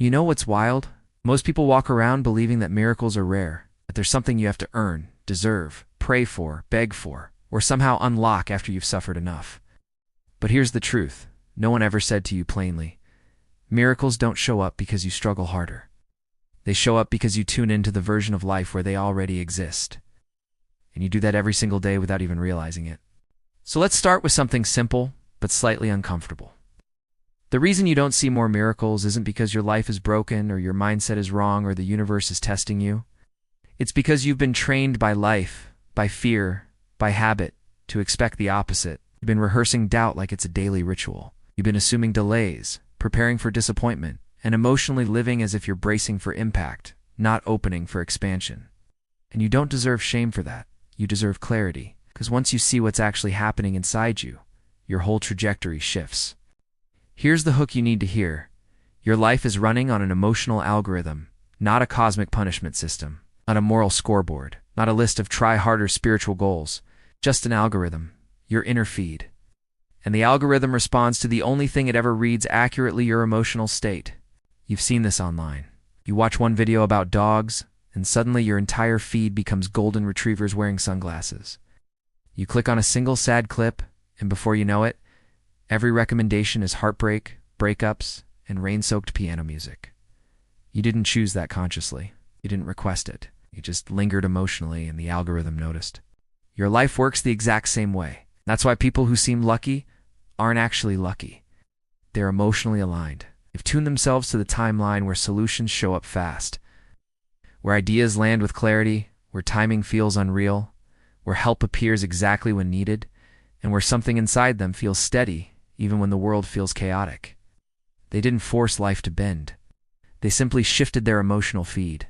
You know what's wild? Most people walk around believing that miracles are rare, that there's something you have to earn, deserve, pray for, beg for, or somehow unlock after you've suffered enough. But here's the truth. No one ever said to you plainly, miracles don't show up because you struggle harder. They show up because you tune into the version of life where they already exist. And you do that every single day without even realizing it. So let's start with something simple, but slightly uncomfortable. The reason you don't see more miracles isn't because your life is broken or your mindset is wrong or the universe is testing you. It's because you've been trained by life, by fear, by habit, to expect the opposite. You've been rehearsing doubt like it's a daily ritual. You've been assuming delays, preparing for disappointment, and emotionally living as if you're bracing for impact, not opening for expansion. And you don't deserve shame for that. You deserve clarity, because once you see what's actually happening inside you, your whole trajectory shifts. Here's the hook you need to hear. Your life is running on an emotional algorithm, not a cosmic punishment system, not a moral scoreboard, not a list of try harder spiritual goals, just an algorithm, your inner feed. And the algorithm responds to the only thing it ever reads accurately: your emotional state. You've seen this online. You watch one video about dogs, and suddenly your entire feed becomes golden retrievers wearing sunglasses. You click on a single sad clip, and before you know it, every recommendation is heartbreak, breakups, and rain-soaked piano music. You didn't choose that consciously. You didn't request it. You just lingered emotionally, and the algorithm noticed. Your life works the exact same way. That's why people who seem lucky aren't actually lucky. They're emotionally aligned. They've tuned themselves to the timeline where solutions show up fast, where ideas land with clarity, where timing feels unreal, where help appears exactly when needed, and where something inside them feels steady even when the world feels chaotic. They didn't force life to bend. They simply shifted their emotional feed.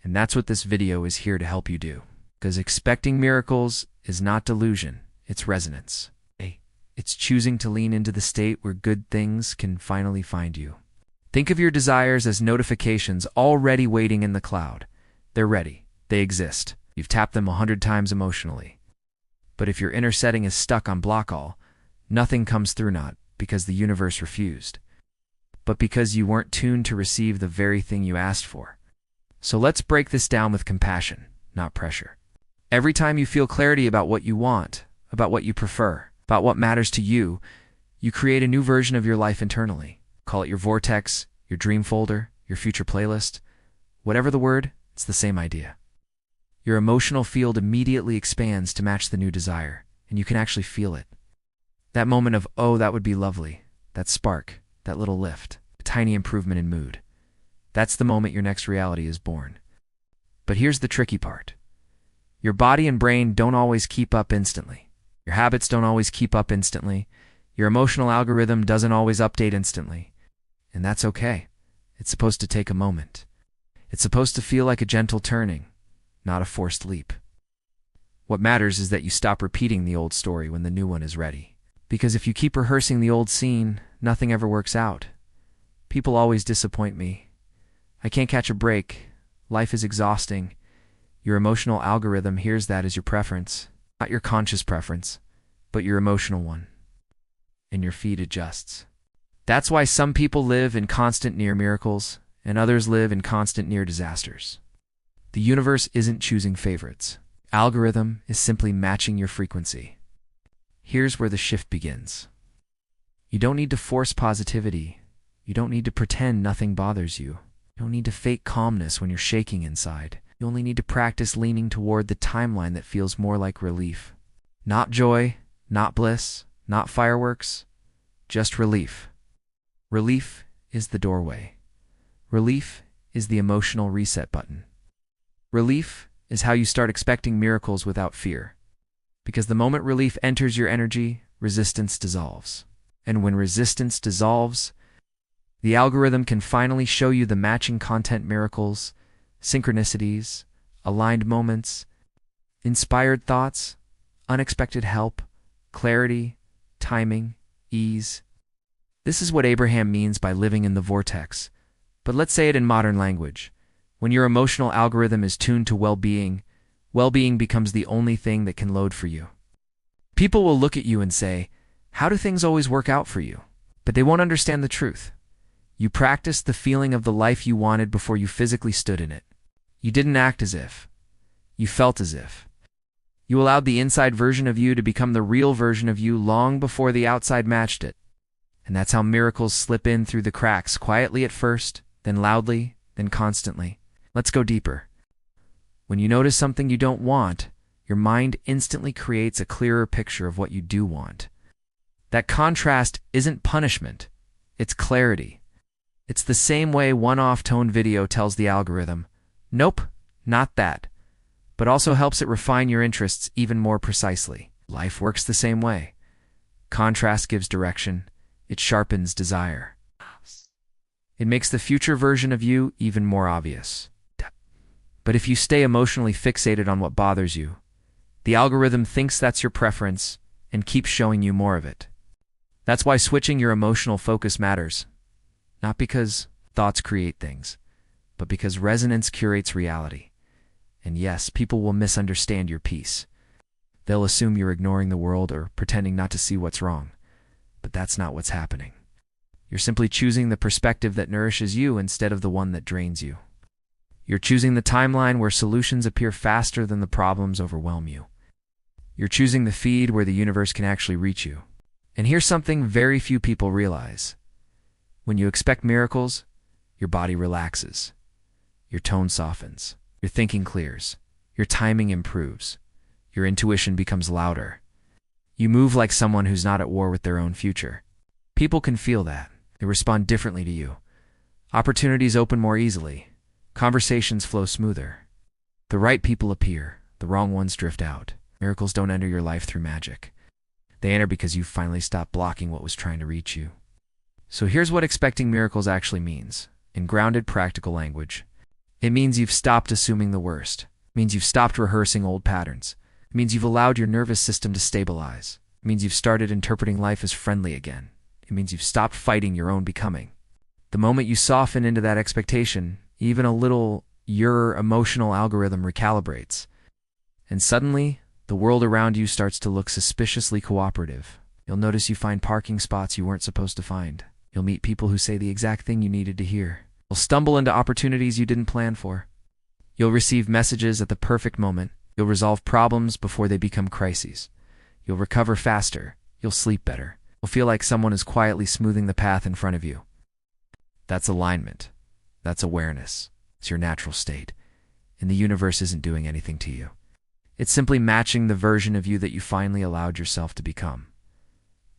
And that's what this video is here to help you do. Because expecting miracles is not delusion, it's resonance. It's choosing to lean into the state where good things can finally find you. Think of your desires as notifications already waiting in the cloud. They're ready. They exist. You've tapped them 100 times emotionally. But if your inner setting is stuck on block all, nothing comes through, not because the universe refused, but because you weren't tuned to receive the very thing you asked for. So let's break this down with compassion, not pressure. Every time you feel clarity about what you want, about what you prefer, about what matters to you, you create a new version of your life internally. Call it your vortex, your dream folder, your future playlist. Whatever the word, it's the same idea. Your emotional field immediately expands to match the new desire, and you can actually feel it. That moment of, oh, that would be lovely, that spark, that little lift, a tiny improvement in mood. That's the moment your next reality is born. But here's the tricky part. Your body and brain don't always keep up instantly. Your habits don't always keep up instantly. Your emotional algorithm doesn't always update instantly. And that's okay. It's supposed to take a moment. It's supposed to feel like a gentle turning, not a forced leap. What matters is that you stop repeating the old story when the new one is ready. Because if you keep rehearsing the old scene, nothing ever works out. People always disappoint me. I can't catch a break. Life is exhausting. Your emotional algorithm hears that as your preference. Not your conscious preference, but your emotional one. And your feed adjusts. That's why some people live in constant near miracles, and others live in constant near disasters. The universe isn't choosing favorites. Algorithm is simply matching your frequency. Here's where the shift begins. You don't need to force positivity. You don't need to pretend nothing bothers you. You don't need to fake calmness when you're shaking inside. You only need to practice leaning toward the timeline that feels more like relief. Not joy, not bliss, not fireworks, just relief. Relief is the doorway. Relief is the emotional reset button. Relief is how you start expecting miracles without fear. Because the moment relief enters your energy, resistance dissolves. And when resistance dissolves, the algorithm can finally show you the matching content miracles, synchronicities, aligned moments, inspired thoughts, unexpected help, clarity, timing, ease. This is what Abraham means by living in the vortex. But let's say it in modern language. When your emotional algorithm is tuned to well-being, well-being becomes the only thing that can load for you. People will look at you and say, how do things always work out for you? But they won't understand the truth. You practiced the feeling of the life you wanted before you physically stood in it. You didn't act as if. You felt as if. You allowed the inside version of you to become the real version of you long before the outside matched it. And that's how miracles slip in through the cracks, quietly at first, then loudly, then constantly. Let's go deeper. When you notice something you don't want, your mind instantly creates a clearer picture of what you do want. That contrast isn't punishment, it's clarity. It's the same way one off-tone video tells the algorithm, nope, not that, but also helps it refine your interests even more precisely. Life works the same way. Contrast gives direction, it sharpens desire. It makes the future version of you even more obvious. But if you stay emotionally fixated on what bothers you, the algorithm thinks that's your preference and keeps showing you more of it. That's why switching your emotional focus matters. Not because thoughts create things, but because resonance curates reality. And yes, people will misunderstand your peace. They'll assume you're ignoring the world or pretending not to see what's wrong. But that's not what's happening. You're simply choosing the perspective that nourishes you instead of the one that drains you. You're choosing the timeline where solutions appear faster than the problems overwhelm you. You're choosing the feed where the universe can actually reach you. And here's something very few people realize. When you expect miracles, your body relaxes. Your tone softens. Your thinking clears. Your timing improves. Your intuition becomes louder. You move like someone who's not at war with their own future. People can feel that. They respond differently to you. Opportunities open more easily. Conversations flow smoother. The right people appear. The wrong ones drift out. Miracles don't enter your life through magic. They enter because you finally stopped blocking what was trying to reach you. So here's what expecting miracles actually means. In grounded, practical language, it means you've stopped assuming the worst. It means you've stopped rehearsing old patterns. It means you've allowed your nervous system to stabilize. It means you've started interpreting life as friendly again. It means you've stopped fighting your own becoming. The moment you soften into that expectation, even a little, your emotional algorithm recalibrates. And suddenly, the world around you starts to look suspiciously cooperative. You'll notice you find parking spots you weren't supposed to find. You'll meet people who say the exact thing you needed to hear. You'll stumble into opportunities you didn't plan for. You'll receive messages at the perfect moment. You'll resolve problems before they become crises. You'll recover faster. You'll sleep better. You'll feel like someone is quietly smoothing the path in front of you. That's alignment. That's awareness. It's your natural state. And the universe isn't doing anything to you. It's simply matching the version of you that you finally allowed yourself to become.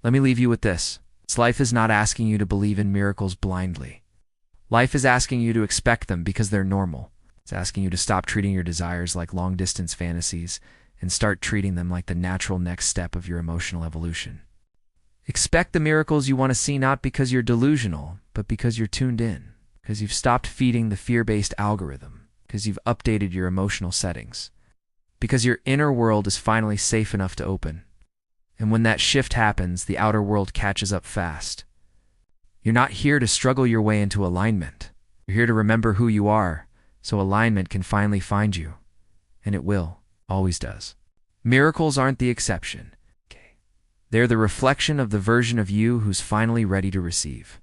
Let me leave you with this. Life is not asking you to believe in miracles blindly. Life is asking you to expect them because they're normal. It's asking you to stop treating your desires like long-distance fantasies and start treating them like the natural next step of your emotional evolution. Expect the miracles you want to see not because you're delusional, but because you're tuned in, because you've stopped feeding the fear-based algorithm, because you've updated your emotional settings, because your inner world is finally safe enough to open. And when that shift happens, the outer world catches up fast. You're not here to struggle your way into alignment. You're here to remember who you are, so alignment can finally find you. And it will, always does. Miracles aren't the exception. They're the reflection of the version of you who's finally ready to receive.